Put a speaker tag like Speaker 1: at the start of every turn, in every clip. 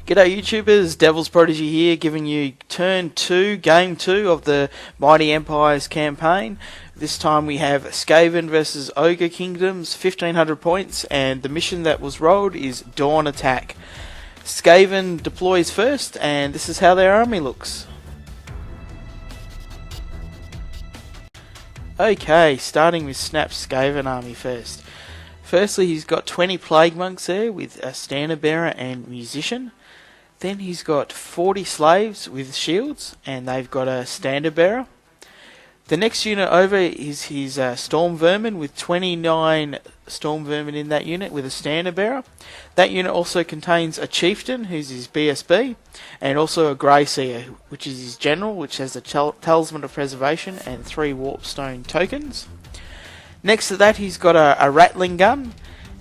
Speaker 1: G'day YouTubers, Devil's Prodigy here, giving you turn 2, game 2 of the Mighty Empires campaign. This time we have Skaven versus Ogre Kingdoms, 1500 points, and the mission that was rolled is Dawn Attack. Skaven deploys first, and this is how their army looks. Okay, starting with Snap's Skaven army first. Firstly, he's got 20 Plague Monks there with a Standard Bearer and Musician. Then he's got 40 slaves with shields, and they've got a Standard Bearer. The next unit over is his Storm Vermin with 29 Storm Vermin in that unit with a Standard Bearer. That unit also contains a Chieftain, who's his BSB, and also a Grey Seer, which is his General, which has a Talisman of Preservation and 3 Warpstone tokens. Next to that, he's got a Rattling Gun,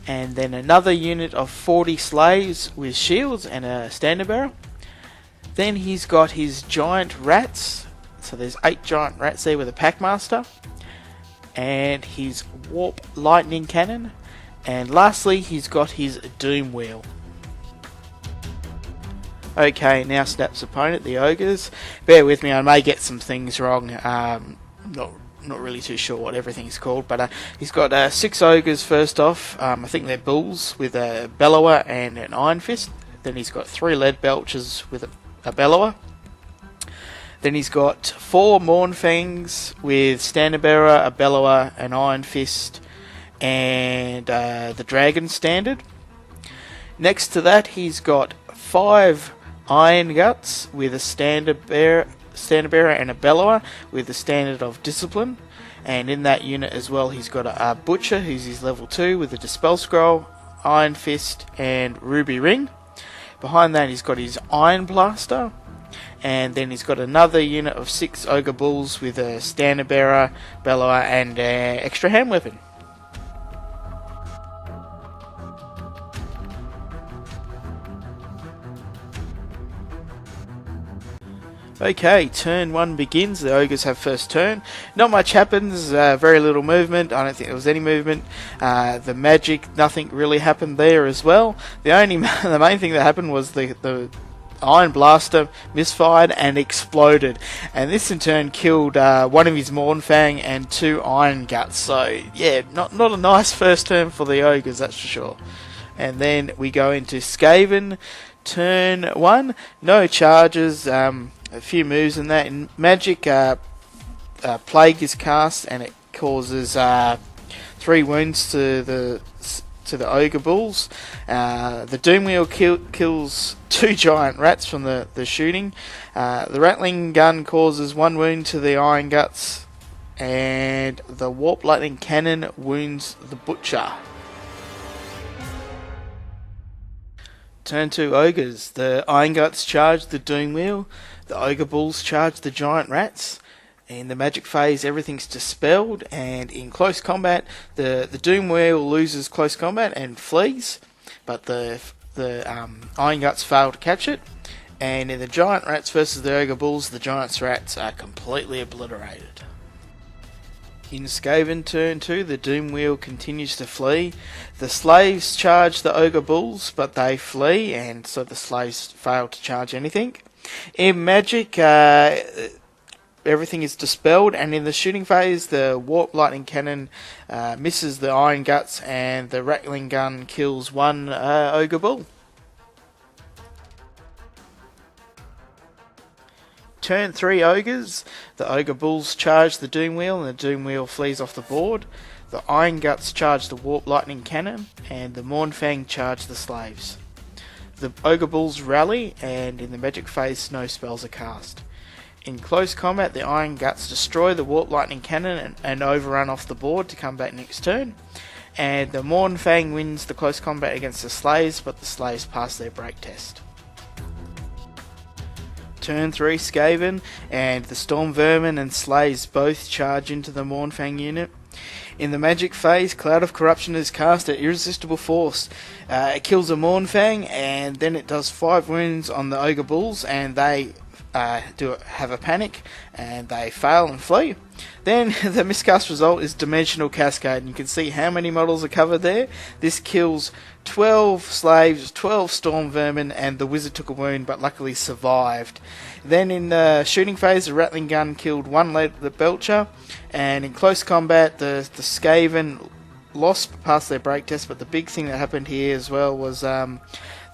Speaker 1: and then another unit of 40 slaves with shields and a Standard Bearer. Then he's got his giant rats, so there's 8 giant rats there with a Packmaster, and his Warp Lightning Cannon, and lastly he's got his Doom Wheel. Okay, now Snap's opponent, the Ogres. Bear with me, I may get some things wrong. Not really too sure what everything's called, but he's got 6 Ogres first off. I think they're bulls with a Bellower and an Iron Fist. Then he's got 3 Lead Belchers with a Bellower. Then he's got 4 Mournfangs with Standard Bearer, a Bellower, an Iron Fist, and the Dragon Standard. Next to that, he's got 5 Iron Guts with a Standard Bearer and a Bellower with the Standard of Discipline, and in that unit as well he's got a Butcher, who's his level 2 with a Dispel Scroll, Iron Fist and Ruby Ring. Behind that he's got his Iron Blaster, and then he's got another unit of 6 Ogre Bulls with a Standard Bearer, Bellower and extra hand weapon. Okay, turn 1 begins. The Ogres have first turn. Not much happens, very little movement. I don't think there was any movement. The magic, nothing really happened there as well. The main thing that happened was the Iron Blaster misfired and exploded. And this in turn killed one of his Mournfang and 2 Iron Guts. So, yeah, not a nice first turn for the Ogres, that's for sure. And then we go into Skaven. Turn 1, no charges. A few moves in that. In Magic, Plague is cast and it causes 3 wounds to the Ogre Bulls. The Doom Wheel kills 2 giant rats from the shooting. The Rattling Gun causes 1 wound to the Iron Guts, and the Warp Lightning Cannon wounds the Butcher. Turn 2 Ogres. The Iron Guts charge the Doom Wheel. The Ogre Bulls charge the Giant Rats. In the Magic phase, everything's dispelled, and in close combat, the Doom Wheel loses close combat and flees, but the Iron Guts fail to catch it. And in the Giant Rats versus the Ogre Bulls, the Giant Rats are completely obliterated. In Skaven turn 2, the Doom Wheel continues to flee. The slaves charge the Ogre Bulls, but they flee, and so the slaves fail to charge anything. In Magic, everything is dispelled, and in the shooting phase, the Warp Lightning Cannon misses the Iron Guts, and the Rattling Gun kills 1 Ogre Bull. Turn 3 Ogres. The Ogre Bulls charge the Doom Wheel, and the Doom Wheel flees off the board. The Iron Guts charge the Warp Lightning Cannon, and the Mournfang charge the slaves. The Ogre Bulls rally, and in the Magic phase, no spells are cast. In close combat, the Iron Guts destroy the Warp Lightning Cannon and overrun off the board to come back next turn. And the Mournfang wins the close combat against the slaves, but the slaves pass their break test. Turn 3 Skaven, and the Storm Vermin and slaves both charge into the Mournfang unit. In the Magic phase, Cloud of Corruption is cast at Irresistible Force. It kills a Mournfang, and then it does 5 wounds on the Ogre Bulls, and they have a panic, and they fail and flee. Then the miscast result is Dimensional Cascade, and you can see how many models are covered there. This kills 12 slaves, 12 storm vermin, and the wizard took a wound but luckily survived. Then in the shooting phase, the Rattling Gun killed one lead the Belcher, and in close combat, the Skaven lost past their break test, but the big thing that happened here as well was the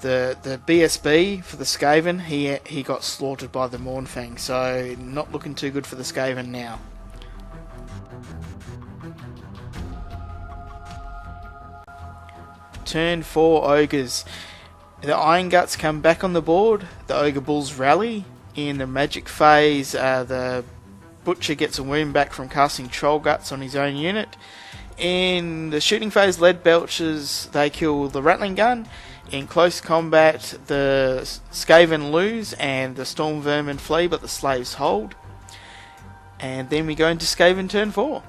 Speaker 1: BSB for the Skaven, he got slaughtered by the Mournfang, so not looking too good for the Skaven now. Turn 4 Ogres. The Iron Guts come back on the board, the Ogre Bulls rally. In the magic phase, the Butcher gets a wound back from casting Troll Guts on his own unit. In the shooting phase, Lead Belchers, they kill the Rattling Gun. In close combat, the Skaven lose and the Storm Vermin flee, but the Slaves hold. And then we go into Skaven turn 4.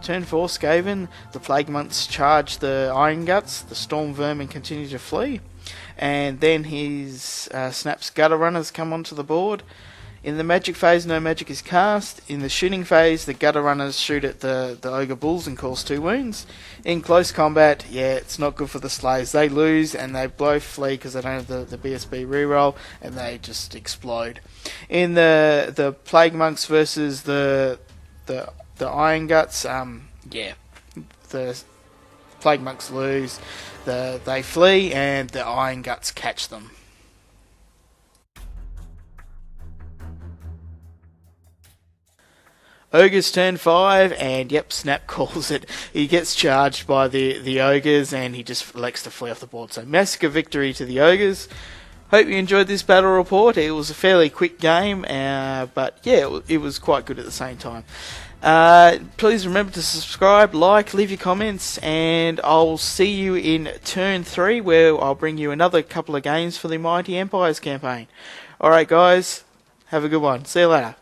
Speaker 1: Turn 4 Skaven, the Plague Monks charge the Iron Guts, the Storm Vermin continue to flee, and then his Snap's Gutter Runners come onto the board. In the magic phase, no magic is cast. In the shooting phase, the Gutter Runners shoot at the Ogre Bulls and cause 2 wounds. In close combat, yeah, it's not good for the Slaves. They lose and they both flee because they don't have the BSB reroll, and they just explode. In the Plague Monks versus the Iron Guts, yeah, the Plague Monks lose, they flee, and the Iron Guts catch them. Ogres turn 5, and yep, Snap calls it. He gets charged by the Ogres, and he just elects to flee off the board. So massacre victory to the Ogres. Hope you enjoyed this battle report. It was a fairly quick game, but yeah, it was quite good at the same time. Please remember to subscribe, like, leave your comments, and I'll see you in turn 3, where I'll bring you another couple of games for the Mighty Empires campaign. Alright guys, have a good one. See you later.